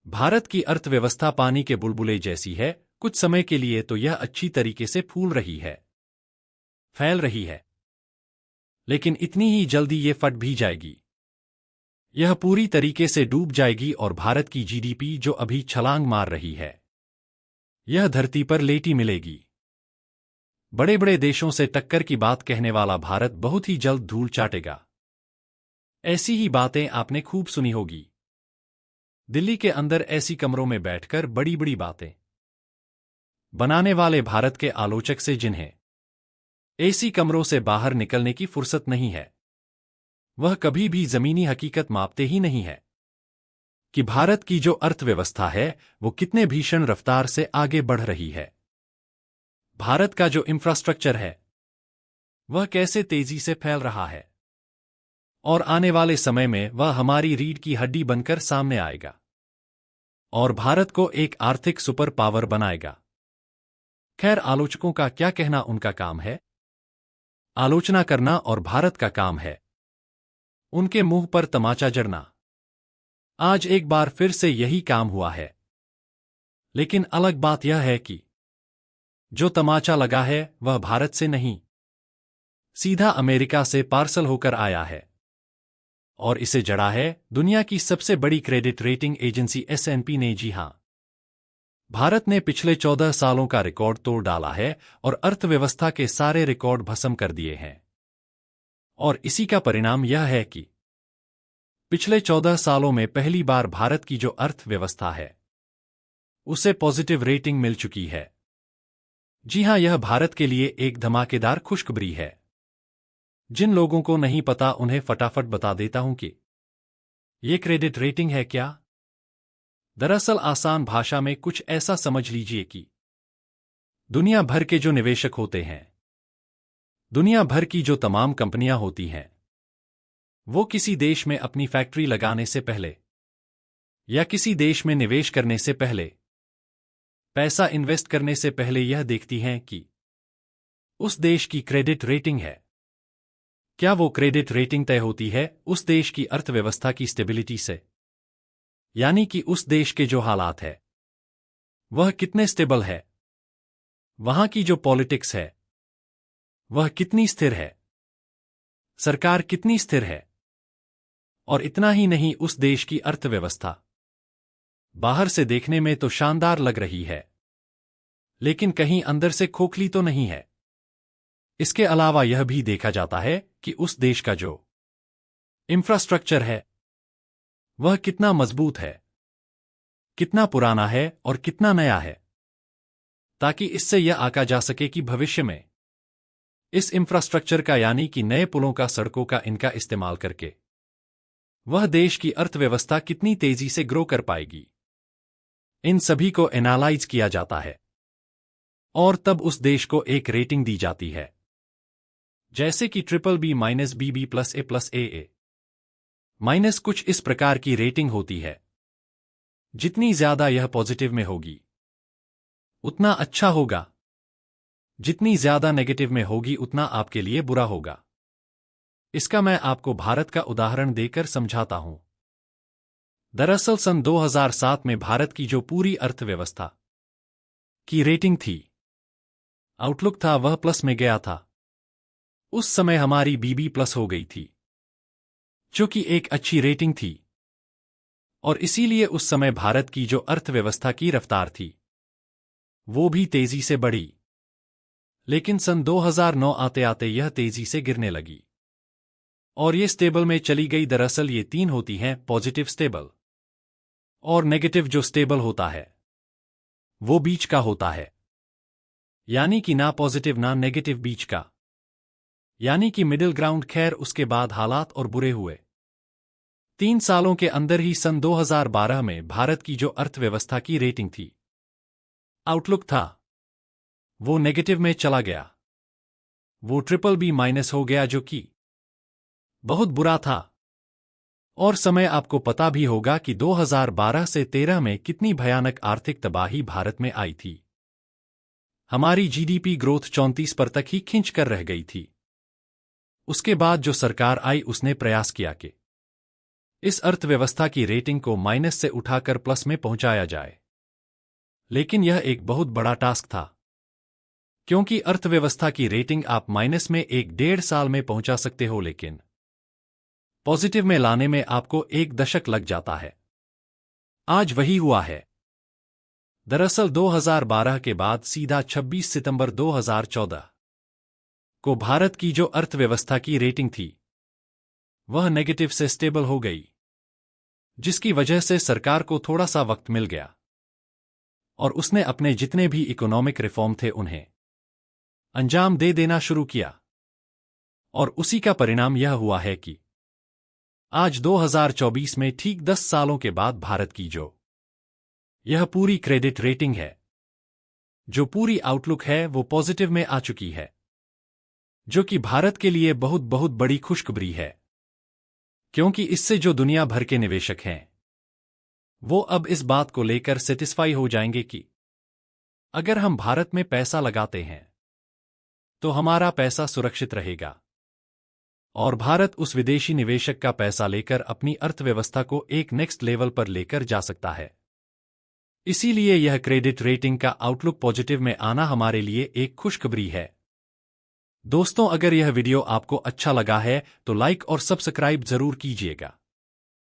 भारत की अर्थव्यवस्था पानी के बुलबुले जैसी है। कुछ समय के लिए तो यह अच्छी तरीके से फूल रही है, फैल रही है, लेकिन इतनी ही जल्दी ये फट भी जाएगी। यह पूरी तरीके से डूब जाएगी और भारत की जीडीपी जो अभी छलांग मार रही है, यह धरती पर लेटी मिलेगी। बड़े बड़े देशों से टक्कर की बात कहने वाला भारत बहुत ही जल्द धूल चाटेगा। ऐसी ही बातें आपने खूब सुनी होगी। दिल्ली के अंदर ऐसी कमरों में बैठकर बड़ी बड़ी बातें बनाने वाले भारत के आलोचक से जिन्हें ऐसी कमरों से बाहर निकलने की फुर्सत नहीं है, वह कभी भी जमीनी हकीकत मापते ही नहीं है कि भारत की जो अर्थव्यवस्था है वो कितने भीषण रफ्तार से आगे बढ़ रही है। भारत का जो इंफ्रास्ट्रक्चर है वह कैसे तेजी से फैल रहा है और आने वाले समय में वह हमारी रीढ़ की हड्डी बनकर सामने आएगा और भारत को एक आर्थिक सुपर पावर बनाएगा। खैर, आलोचकों का क्या कहना, उनका काम है आलोचना करना और भारत का काम है उनके मुंह पर तमाचा जड़ना। आज एक बार फिर से यही काम हुआ है, लेकिन अलग बात यह है कि जो तमाचा लगा है वह भारत से नहीं, सीधा अमेरिका से पार्सल होकर आया है और इसे जड़ा है दुनिया की सबसे बड़ी क्रेडिट रेटिंग एजेंसी S&P ने। जी हां, भारत ने पिछले 14 सालों का रिकॉर्ड तोड़ डाला है और अर्थव्यवस्था के सारे रिकॉर्ड भस्म कर दिए हैं। और इसी का परिणाम यह है कि पिछले 14 सालों में पहली बार भारत की जो अर्थव्यवस्था है उसे पॉजिटिव रेटिंग मिल चुकी है। जी हां, यह भारत के लिए एक धमाकेदार खुशखबरी है। जिन लोगों को नहीं पता उन्हें फटाफट बता देता हूं कि यह क्रेडिट रेटिंग है क्या। दरअसल आसान भाषा में कुछ ऐसा समझ लीजिए कि दुनिया भर के जो निवेशक होते हैं, दुनिया भर की जो तमाम कंपनियां होती हैं, वो किसी देश में अपनी फैक्ट्री लगाने से पहले या किसी देश में निवेश करने से पहले, पैसा इन्वेस्ट करने से पहले यह देखती हैं कि उस देश की क्रेडिट रेटिंग है। क्या वो क्रेडिट रेटिंग तय होती है उस देश की अर्थव्यवस्था की स्टेबिलिटी से, यानी कि उस देश के जो हालात है वह कितने स्टेबल है, वहां की जो पॉलिटिक्स है वह कितनी स्थिर है, सरकार कितनी स्थिर है। और इतना ही नहीं, उस देश की अर्थव्यवस्था बाहर से देखने में तो शानदार लग रही है, लेकिन कहीं अंदर से खोखली तो नहीं है। इसके अलावा यह भी देखा जाता है कि उस देश का जो इंफ्रास्ट्रक्चर है वह कितना मजबूत है, कितना पुराना है और कितना नया है, ताकि इससे यह आंका जा सके कि भविष्य में इस इंफ्रास्ट्रक्चर का, यानी कि नए पुलों का, सड़कों का, इनका इस्तेमाल करके वह देश की अर्थव्यवस्था कितनी तेजी से ग्रो कर पाएगी। इन सभी को एनालाइज किया जाता है और तब उस देश को एक रेटिंग दी जाती है, जैसे कि BBB BB+ A+, AA- कुछ इस प्रकार की रेटिंग होती है। जितनी ज्यादा यह पॉजिटिव में होगी उतना अच्छा होगा, जितनी ज्यादा नेगेटिव में होगी उतना आपके लिए बुरा होगा। इसका मैं आपको भारत का उदाहरण देकर समझाता हूं। दरअसल सन 2007 में भारत की जो पूरी अर्थव्यवस्था की रेटिंग थी, आउटलुक था, वह प्लस में गया था। उस समय हमारी BB+ हो गई थी, जो कि एक अच्छी रेटिंग थी, और इसीलिए उस समय भारत की जो अर्थव्यवस्था की रफ्तार थी वो भी तेजी से बढ़ी। लेकिन सन 2009 आते आते यह तेजी से गिरने लगी और ये स्टेबल में चली गई। दरअसल ये तीन होती हैं, पॉजिटिव, स्टेबल और नेगेटिव। जो स्टेबल होता है वो बीच का होता है, यानी कि ना पॉजिटिव ना नेगेटिव, बीच का, यानी कि मिडिल ग्राउंड। खैर, उसके बाद हालात और बुरे हुए। 3 सालों के अंदर ही सन 2012 में भारत की जो अर्थव्यवस्था की रेटिंग थी, आउटलुक था, वो नेगेटिव में चला गया। वो BBB- हो गया, जो कि बहुत बुरा था। और समय आपको पता भी होगा कि 2012 से 13 में कितनी भयानक आर्थिक तबाही भारत में आई थी। हमारी जीडीपी ग्रोथ 34 पर तक ही खिंच कर रह गई थी। उसके बाद जो सरकार आई उसने प्रयास किया कि इस अर्थव्यवस्था की रेटिंग को माइनस से उठाकर प्लस में पहुंचाया जाए। लेकिन यह एक बहुत बड़ा टास्क था, क्योंकि अर्थव्यवस्था की रेटिंग आप माइनस में 1-1.5 साल में पहुंचा सकते हो, लेकिन पॉजिटिव में लाने में आपको 1 दशक लग जाता है। आज वही हुआ है। दरअसल 2012 के बाद सीधा 26 सितंबर 2014 को भारत की जो अर्थव्यवस्था की रेटिंग थी वह नेगेटिव से स्टेबल हो गई, जिसकी वजह से सरकार को थोड़ा सा वक्त मिल गया और उसने अपने जितने भी इकोनॉमिक रिफॉर्म थे उन्हें अंजाम दे देना शुरू किया। और उसी का परिणाम यह हुआ है कि आज 2024 में ठीक 10 सालों के बाद भारत की जो यह पूरी क्रेडिट रेटिंग है, जो पूरी आउटलुक है, वो पॉजिटिव में आ चुकी है, जो कि भारत के लिए बहुत बहुत बड़ी खुशखबरी है, क्योंकि इससे जो दुनिया भर के निवेशक हैं वो अब इस बात को लेकर सेटिस्फाई हो जाएंगे कि अगर हम भारत में पैसा लगाते हैं तो हमारा पैसा सुरक्षित रहेगा और भारत उस विदेशी निवेशक का पैसा लेकर अपनी अर्थव्यवस्था को एक नेक्स्ट लेवल पर लेकर जा सकता है। इसीलिए यह क्रेडिट रेटिंग का आउटलुक पॉजिटिव में आना हमारे लिए एक खुशखबरी है। दोस्तों, अगर यह वीडियो आपको अच्छा लगा है तो लाइक और सब्सक्राइब जरूर कीजिएगा।